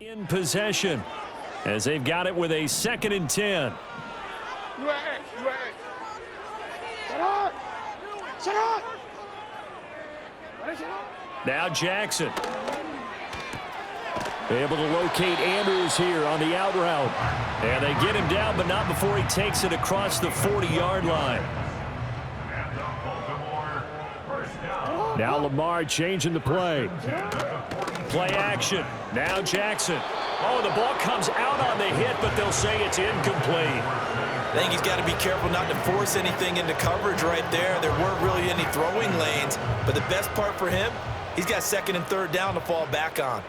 In possession as they've got it with a 2nd and 10. Now Jackson. Able to locate Andrews here on the out route. And they get him down, but not before he takes it across the 40-yard line. Now Lamar changing the play. Play action. Now Jackson. Oh, the ball comes out on the hit, but they'll say it's incomplete. I think he's got to be careful not to force anything into coverage right there. There weren't really any throwing lanes, but the best part for him, he's got 2nd and 3rd down to fall back on.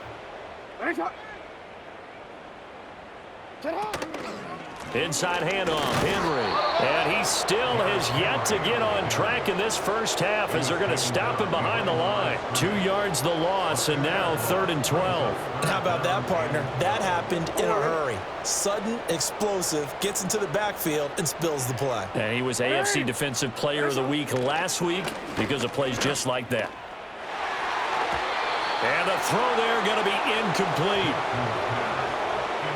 Inside handoff, Henry. And he still has yet to get on track in this first half as they're going to stop him behind the line. 2 yards the loss, and now 3rd and 12. How about that, partner? That happened in a hurry. Sudden, explosive, gets into the backfield, and spills the play. And he was AFC Defensive Player of the Week last week because of plays just like that. And the throw there going to be incomplete.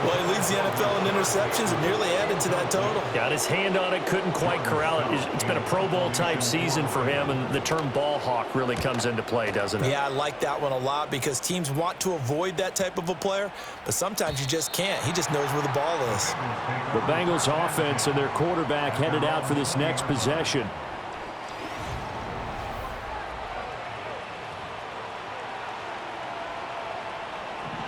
Well, he leads the NFL in interceptions and nearly added to that total. Got his hand on it, couldn't quite corral it. It's been a Pro Bowl-type season for him, and the term ball hawk really comes into play, doesn't it? Yeah, I like that one a lot because teams want to avoid that type of a player, but sometimes you just can't. He just knows where the ball is. The Bengals offense and their quarterback headed out for this next possession.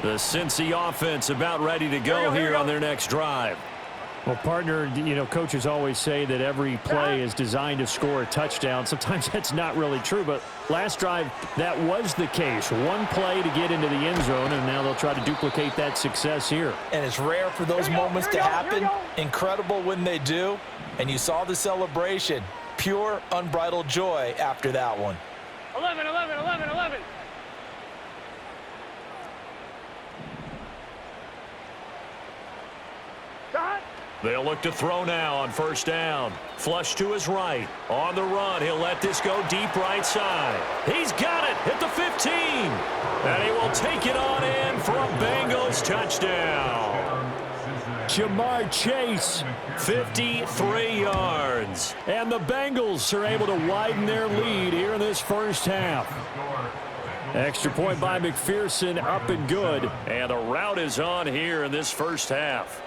The Cincy offense about ready to go here on their next drive. Well, partner, you know, coaches always say that every play is designed to score a touchdown. Sometimes that's not really true, but last drive, that was the case. One play to get into the end zone, and now they'll try to duplicate that success here. And it's rare for those moments to happen. Incredible when they do. And you saw the celebration. Pure, unbridled joy after that one. 11, 11, 11, 11. They'll look to throw now on 1st down. Flush to his right. On the run, he'll let this go deep right side. He's got it at the 15. And he will take it on in for a Bengals touchdown. Jamar Chase, 53 yards. And the Bengals are able to widen their lead here in this first half. Extra point by McPherson, up and good. And the route is on here in this first half.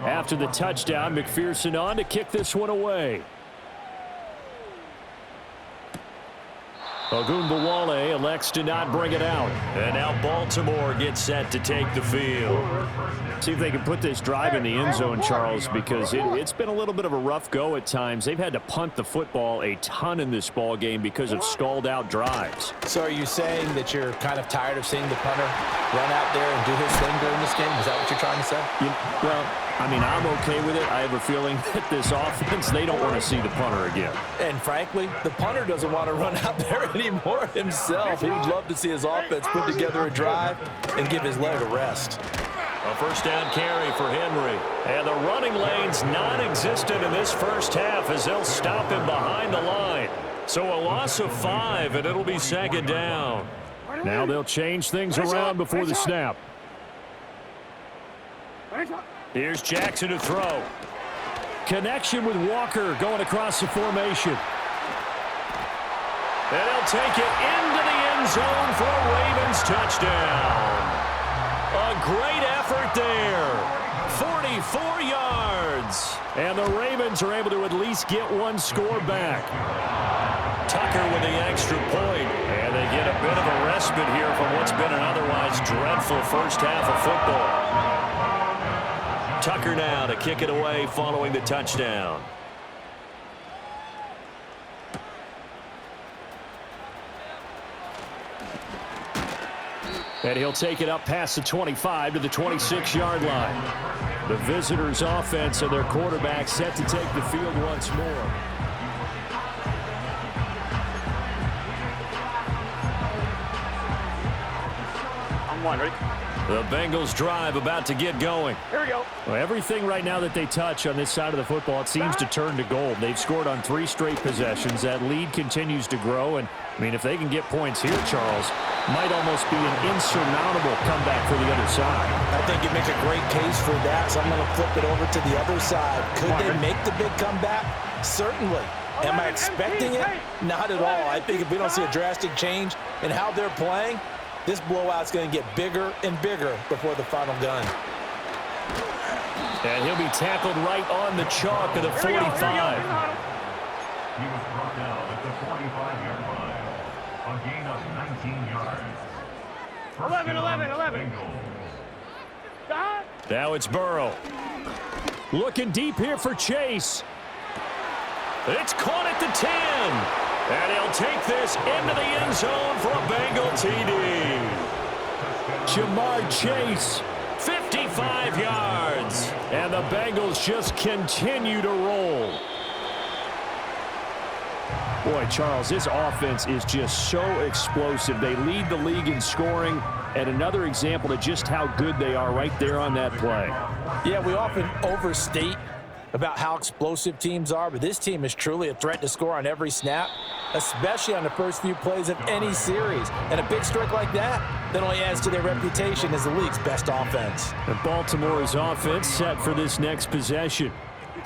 After the touchdown, McPherson on to kick this one away. Ogunbowale elects to not bring it out. And now Baltimore gets set to take the field. See if they can put this drive in the end zone, Charles, because it's been a little bit of a rough go at times. They've had to punt the football a ton in this ball game because of stalled-out drives. So are you saying that you're kind of tired of seeing the punter run out there and do his thing during this game? Is that what you're trying to say? Well, I mean, I'm okay with it. I have a feeling that this offense, they don't want to see the punter again. And frankly, the punter doesn't want to run out there anymore himself. He would love to see his offense put together a drive and give his leg a rest. A 1st down carry for Henry. And the running lane's non-existent in this first half as they'll stop him behind the line. So a loss of 5, and it'll be 2nd down. Now they'll change things around before the snap. Here's Jackson to throw. Connection with Walker going across the formation. And he'll take it into the end zone for a Ravens touchdown. A great effort there. 44 yards. And the Ravens are able to at least get one score back. Tucker with the extra point. And they get a bit of a respite here from what's been an otherwise dreadful first half of football. Tucker now to kick it away following the touchdown. And he'll take it up past the 25 to the 26-yard line. The visitors' offense and their quarterback set to take the field once more. I'm one, ready? The Bengals drive about to get going. Here we go. Well, everything right now that they touch on this side of the football, it seems to turn to gold. They've scored on 3 straight possessions. That lead continues to grow. And, I mean, if they can get points here, Charles, might almost be an insurmountable comeback for the other side. I think you make a great case for that, so I'm going to flip it over to the other side. Could they make the big comeback? Certainly. Am I expecting it? Not at all. I think if we don't see a drastic change in how they're playing, this blowout's going to get bigger and bigger before the final gun. And he'll be tackled right on the chalk of the 45. He was brought down at the 45-yard line. A gain of 19 yards. 11. Now it's Burrow. Looking deep here for Chase. It's caught at the 10. And he'll take this into the end zone for a Bengal TD. Jamar Chase, 55 yards. And the Bengals just continue to roll. Boy, Charles, this offense is just so explosive. They lead the league in scoring, and another example of just how good they are right there on that play. Yeah, we often overstate about how explosive teams are, but this team is truly a threat to score on every snap, especially on the first few plays of any series. And a big streak like that only adds to their reputation as the league's best offense. And Baltimore's offense set for this next possession.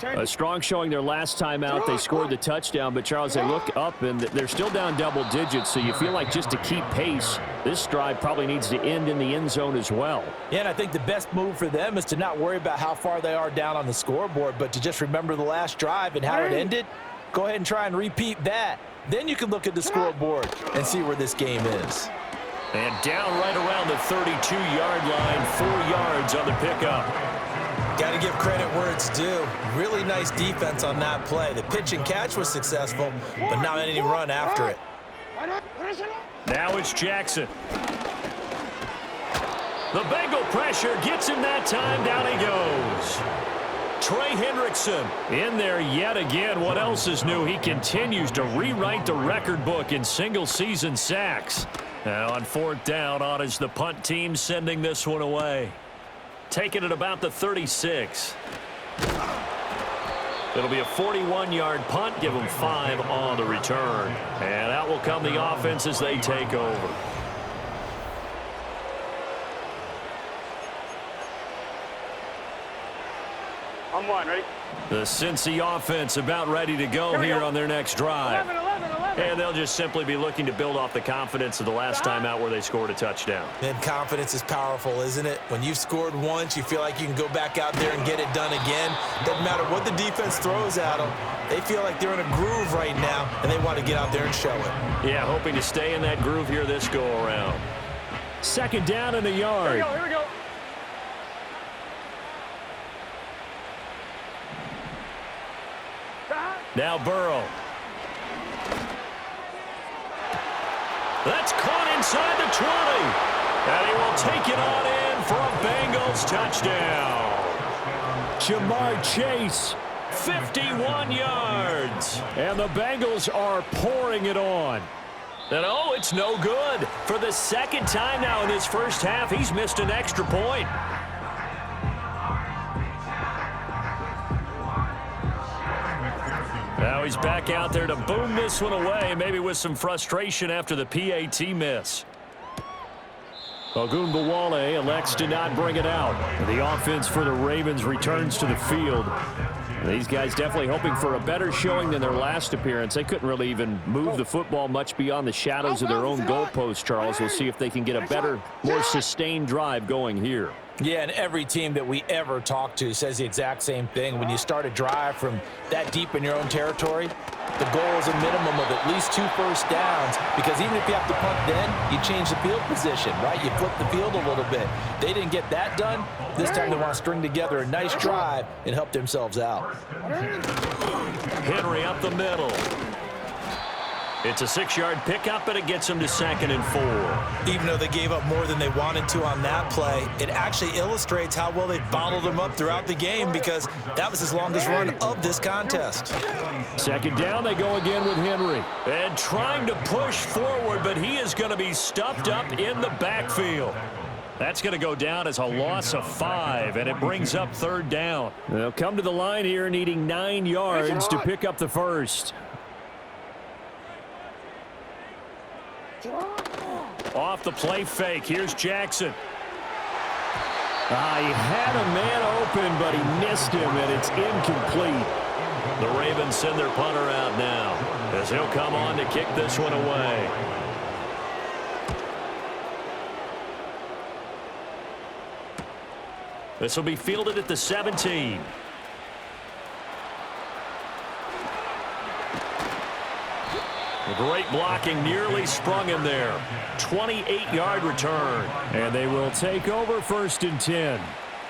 A strong showing their last time out. They scored the touchdown, but Charles, they look up and they're still down double digits, so you feel like just to keep pace, this drive probably needs to end in the end zone as well. Yeah, and I think the best move for them is to not worry about how far they are down on the scoreboard, but to just remember the last drive and how it ended. Go ahead and try and repeat that. Then you can look at the scoreboard and see where this game is. And down right around the 32-yard line, 4 yards on the pickup. Got to give credit where it's due. Really nice defense on that play. The pitch and catch was successful, but not any run after it. Now it's Jackson. The Bengal pressure gets him that time. Down he goes. Trey Hendrickson in there yet again. What else is new? He continues to rewrite the record book in single-season sacks. Now on 4th down, on is the punt team sending this one away. Taking it about the 36. It'll be a 41-yard punt. Give them 5 on the return. And out will come the offense as they take over. On one, ready? The Cincy offense about ready to go here on their next drive. 11. And they'll just simply be looking to build off the confidence of the last time out where they scored a touchdown. And confidence is powerful, isn't it? When you've scored once, you feel like you can go back out there and get it done again. Doesn't matter what the defense throws at them. They feel like they're in a groove right now, and they want to get out there and show it. Yeah, hoping to stay in that groove here this go-around. 2nd down in the yard. Here we go. Now Burrow. That's caught inside the 20. And he will take it on in for a Bengals touchdown. Jamar Chase, 51 yards. And the Bengals are pouring it on. And oh, it's no good. For the 2nd time now in this first half, he's missed an extra point. Now he's back out there to boom this one away, maybe with some frustration after the PAT miss. Ogunbowale elects to not bring it out. The offense for the Ravens returns to the field. These guys definitely hoping for a better showing than their last appearance. They couldn't really even move the football much beyond the shadows of their own goalpost, Charles. We'll see if they can get a better, more sustained drive going here. Yeah, and every team that we ever talk to says the exact same thing. When you start a drive from that deep in your own territory, the goal is a minimum of at least 2 first downs, because even if you have to punt then, you change the field position, right? You flip the field a little bit. They didn't get that done. This time they want to string together a nice drive and help themselves out. Henry up the middle. It's a 6-yard pickup, but it gets them to 2nd and 4. Even though they gave up more than they wanted to on that play, it actually illustrates how well they bottled them up throughout the game, because that was his longest run of this contest. 2nd down, they go again with Henry. And trying to push forward, but he is going to be stuffed up in the backfield. That's going to go down as a loss of 5, and it brings up 3rd down. They'll come to the line here needing 9 yards to pick up the first. Off the play fake, here's Jackson. He had a man open, but he missed him, and it's incomplete. The Ravens send their punter out now, as he'll come on to kick this one away. This will be fielded at the 17. Great blocking, nearly sprung him there. 28-yard return. And they will take over 1st and 10.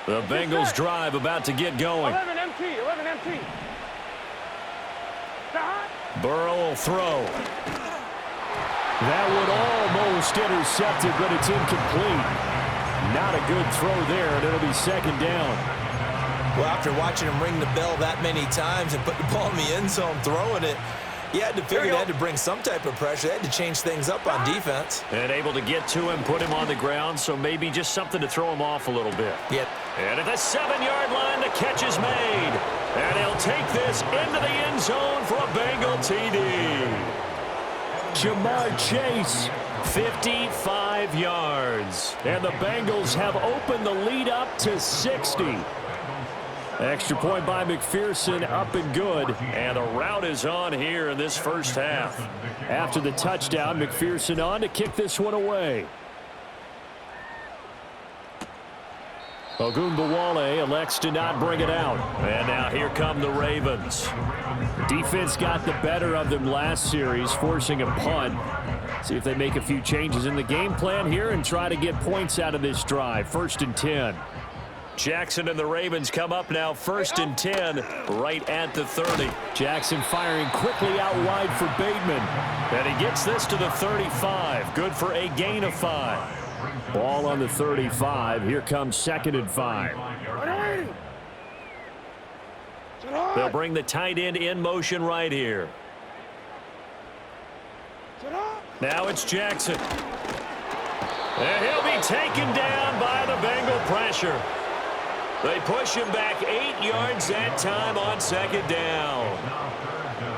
The Bengals drive about to get going. 11 MT, 11 MT. Burrow will throw. That would almost intercept it, but it's incomplete. Not a good throw there, and it'll be 2nd down. Well, after watching him ring the bell that many times and put the ball in the end zone throwing it, you had to figure they had to bring some type of pressure. They had to change things up on defense. And able to get to him, put him on the ground, so maybe just something to throw him off a little bit. Yep. And at the 7-yard line, the catch is made. And he'll take this into the end zone for a Bengal TD. Jamar Chase. 55 yards. And the Bengals have opened the lead up to 60. Extra point by McPherson, up and good. And the route is on here in this first half. After the touchdown, McPherson on to kick this one away. Ogunbowale elects to not bring it out. And now here come the Ravens. Defense got the better of them last series, forcing a punt. See if they make a few changes in the game plan here and try to get points out of this drive. 1st and 10. Jackson and the Ravens come up now 1st and 10 right at the 30. Jackson firing quickly out wide for Bateman. And he gets this to the 35. Good for a gain of 5. Ball on the 35. Here comes 2nd and 5. They'll bring the tight end in motion right here. Now it's Jackson. And he'll be taken down by the Bengal pressure. They push him back 8 yards that time on 2nd down.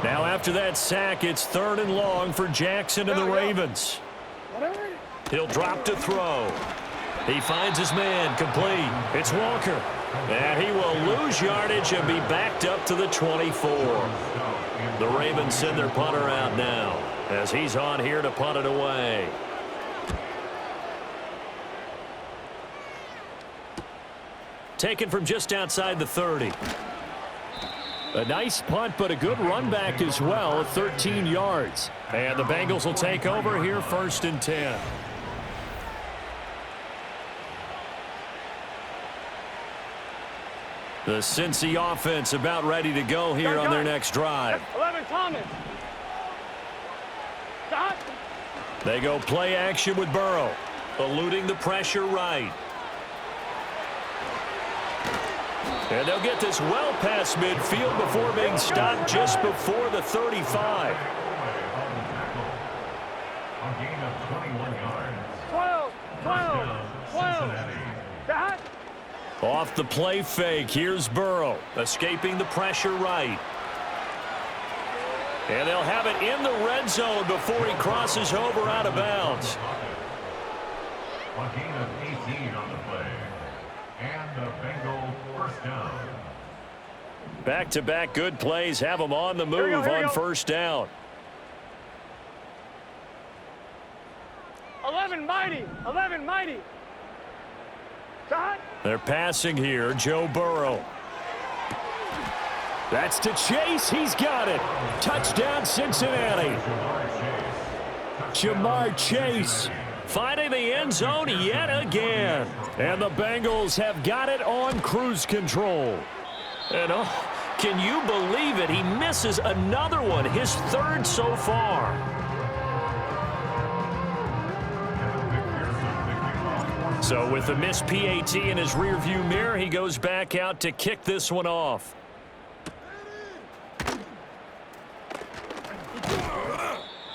Now after that sack, it's 3rd and long for Jackson and the Ravens. He'll drop to throw. He finds his man complete. It's Walker. And he will lose yardage and be backed up to the 24. The Ravens send their punter out now as he's on here to punt it away. Taken from just outside the 30. A nice punt, but a good run back as well, 13 yards. And the Bengals will take over here 1st and 10. The Cincy offense about ready to go here on their next drive. 11 Thomas. Stop. They go play action with Burrow, eluding the pressure right. And they'll get this well past midfield before being stopped just before the 35. A gain of 21 yards. 12. Stop. Off the play fake, here's Burrow, escaping the pressure right. And they'll have it in the red zone before he crosses over out of bounds. A gain of 18 on the play. And the Bengal 1st down. Back-to-back good plays have them on the move on 1st down. 11 mighty. Stop. They're passing here, Joe Burrow. That's to Chase. He's got it. Touchdown, Cincinnati. Jamar Chase Finding the end zone yet again. And the Bengals have got it on cruise control. And can you believe it? He misses another one, his 3rd so far. So with the missed PAT in his rearview mirror, he goes back out to kick this one off.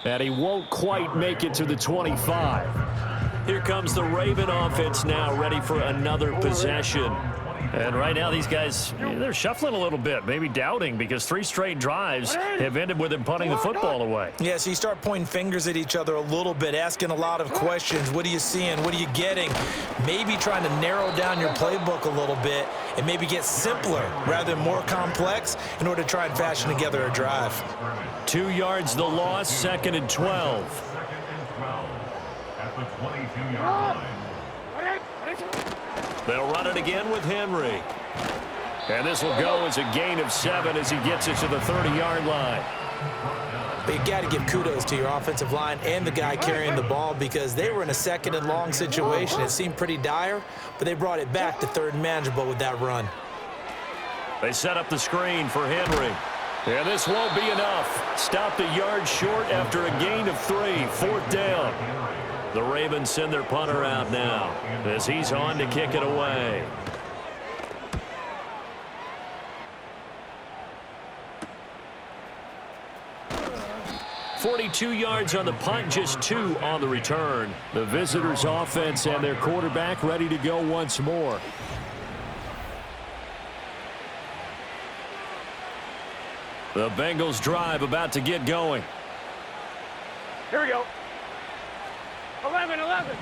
And he won't quite make it to the 25. Here comes the Raven offense now, ready for another possession. And right now, these guys, they're shuffling a little bit, maybe doubting, because 3 straight drives have ended with them punting the football away. Yeah, so you start pointing fingers at each other a little bit, asking a lot of questions. What are you seeing? What are you getting? Maybe trying to narrow down your playbook a little bit and maybe get simpler rather than more complex in order to try and fashion together a drive. 2 yards the loss, 2nd and 12. At the 22-yard line. They'll run it again with Henry. And this will go as a gain of 7 as he gets it to the 30-yard line. But you got to give kudos to your offensive line and the guy carrying the ball because they were in a 2nd and long situation. It seemed pretty dire, but they brought it back to 3rd and manageable with that run. They set up the screen for Henry. And this won't be enough. Stopped a yard short after a gain of 3. 4th down. The Ravens send their punter out now as he's on to kick it away. .42 yards on the punt, just 2 on the return. The visitors' offense and their quarterback ready to go once more. The Bengals drive about to get going. Here we go. 11.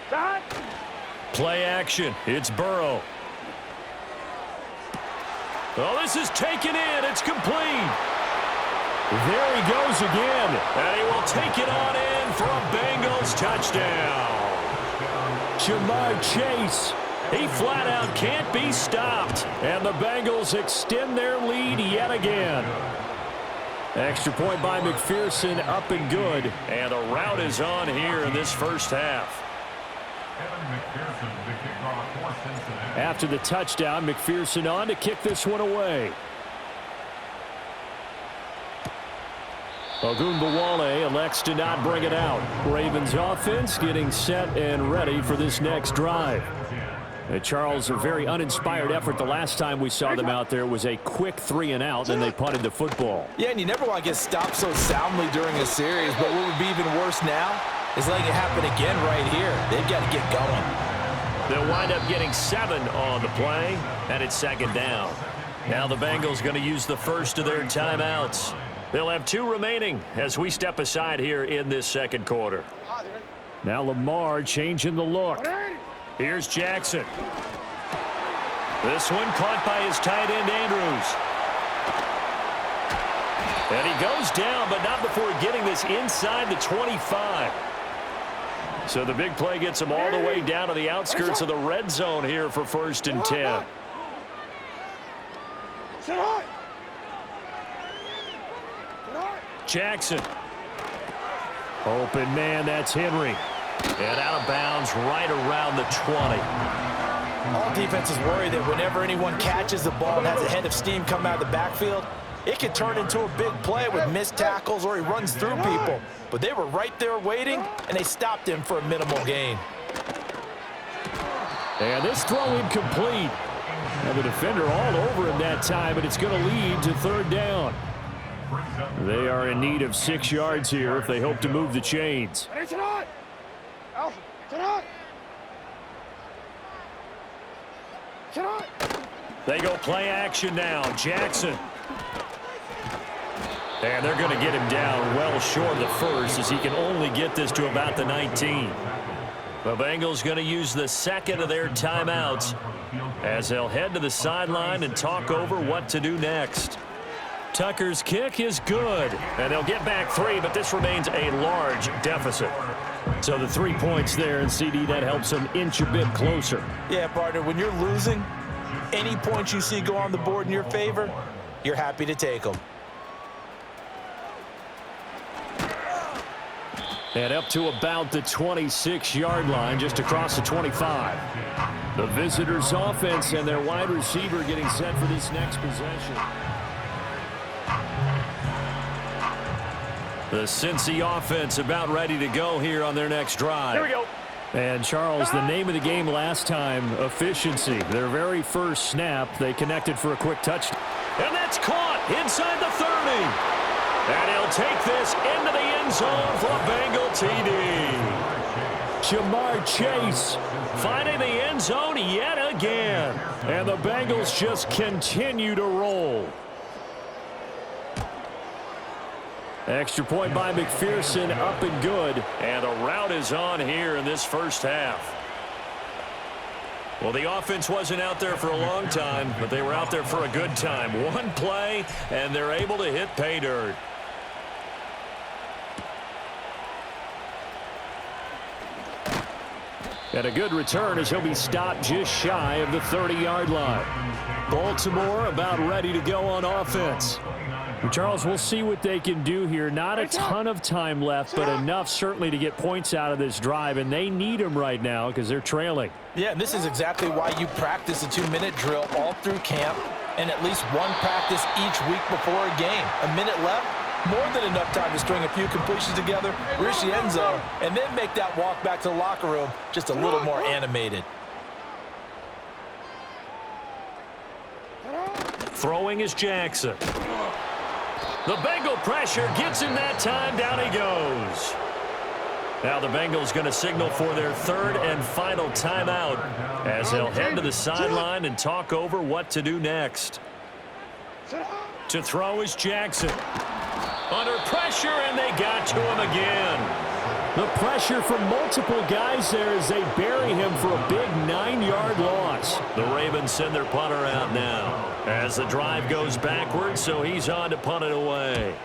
Side. Play action. It's Burrow. Oh, this is taken in. It's complete. There he goes again. And he will take it on in for a Bengals touchdown. Jamar Chase. He flat out can't be stopped. And the Bengals extend their lead yet again. Extra point by McPherson, up and good. And a rout is on here in this first half. After the touchdown, McPherson on to kick this one away. Ogunbowale elects to not bring it out. Ravens offense getting set and ready for this next drive. Charles, a very uninspired effort. The last time we saw them out there was a quick 3 and out, and they punted the football. Yeah, and you never want to get stopped so soundly during a series, but what would be even worse now is letting it happen again right here. They've got to get going. They'll wind up getting 7 on the play, and it's 2nd down. Now the Bengals going to use the first of their timeouts. They'll have 2 remaining as we step aside here in this 2nd quarter. Now Lamar changing the look. Here's Jackson. This one caught by his tight end, Andrews. And he goes down, but not before getting this inside the 25. So the big play gets him all the way down to the outskirts of the red zone here for 1st and 10. Jackson. Open man, that's Henry. And out of bounds right around the 20. All defenses worry that whenever anyone catches the ball and has a head of steam come out of the backfield, it could turn into a big play with missed tackles or he runs through people. But they were right there waiting, and they stopped him for a minimal gain. And this throw incomplete. And the defender all over him that time, and it's going to lead to 3rd down. They are in need of 6 yards here if they hope to move the chains. They go play action now. Jackson. And they're going to get him down well short of the first as he can only get this to about the 19. The Bengals going to use the 2nd of their timeouts as they'll head to the sideline and talk over what to do next. Tucker's kick is good, and they'll get back 3, but this remains a large deficit. So the 3 points there, and CD, that helps them inch a bit closer. Yeah, partner, when you're losing, any points you see go on the board in your favor, you're happy to take them. And up to about the 26-yard line, just across the 25. The visitors' offense and their wide receiver getting set for this next possession. The Cincy offense about ready to go here on their next drive. Here we go. And, Charles, the name of the game last time, efficiency. Their very first snap, they connected for a quick touchdown. And that's caught inside the 30. And he'll take this into the end zone for a Bengal TD. Jamar Chase finding the end zone yet again. And the Bengals just continue to roll. Extra point by McPherson, up and good. And the route is on here in this first half. Well, the offense wasn't out there for a long time, but they were out there for a good time. One play, and they're able to hit pay dirt. And a good return as he'll be stopped just shy of the 30-yard line. Baltimore about ready to go on offense. Charles, we'll see what they can do here. Not a ton of time left, but enough certainly to get points out of this drive, and they need them right now because they're trailing. Yeah, and this is exactly why you practice a 2-minute drill all through camp and at least one practice each week before a game. A minute left, more than enough time to string a few completions together, reach the end zone, and then make that walk back to the locker room just a little more animated. Throwing is Jackson. The Bengal pressure gets him that time. Down he goes. Now the Bengals going to signal for their third and final timeout as they'll head to the sideline and talk over what to do next. To throw is Jackson. Under pressure, and they got to him again. The pressure from multiple guys there as they bury him for a big 9-yard loss. The Ravens send their punter out now as the drive goes backwards, so he's on to punt it away.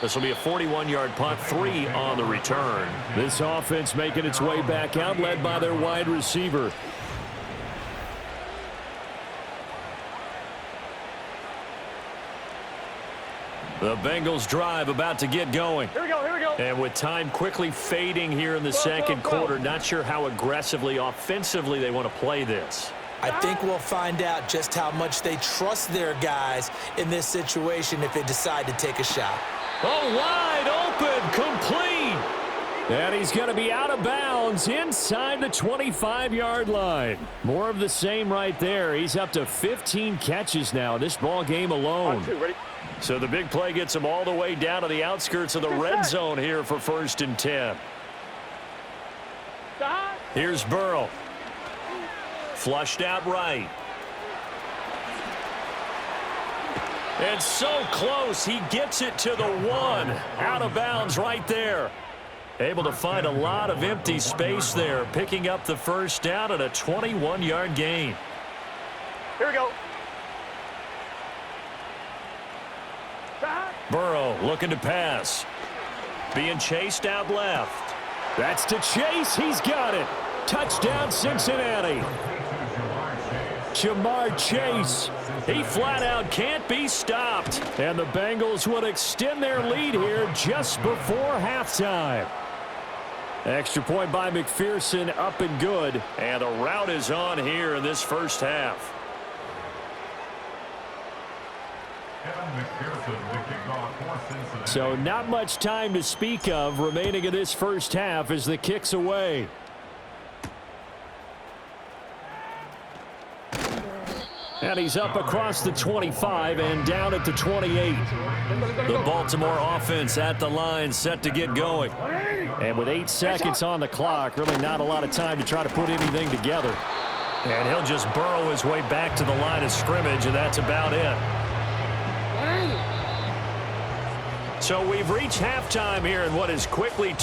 This will be a 41-yard punt, 3 on the return. This offense making its way back out, led by their wide receiver. The Bengals drive about to get going. Here we go, here we go. And with time quickly fading here in the second quarter, not sure how aggressively, offensively they want to play this. I think we'll find out just how much they trust their guys in this situation if they decide to take a shot. Oh, wide open, complete. And he's going to be out of bounds inside the 25-yard line. More of the same right there. He's up to 15 catches now this ball game alone. So the big play gets him all the way down to the outskirts of the red zone here for 1st and 10. Here's Burrow. Flushed out right. And so close, he gets it to the 1. Out of bounds right there. Able to find a lot of empty space there, picking up the first down at a 21-yard gain. Here we go. Burrow looking to pass. Being chased out left. That's to Chase. He's got it. Touchdown, Cincinnati. Jamar Chase. He flat out can't be stopped. And the Bengals would extend their lead here just before halftime. Extra point by McPherson, up and good. And the route is on here in this first half. So not much time to speak of remaining in this first half as the kick's away. And he's up across the 25 and down at the 28. The Baltimore offense at the line set to get going. And with 8 seconds on the clock, really not a lot of time to try to put anything together. And he'll just burrow his way back to the line of scrimmage, and that's about it. So we've reached halftime here in what is quickly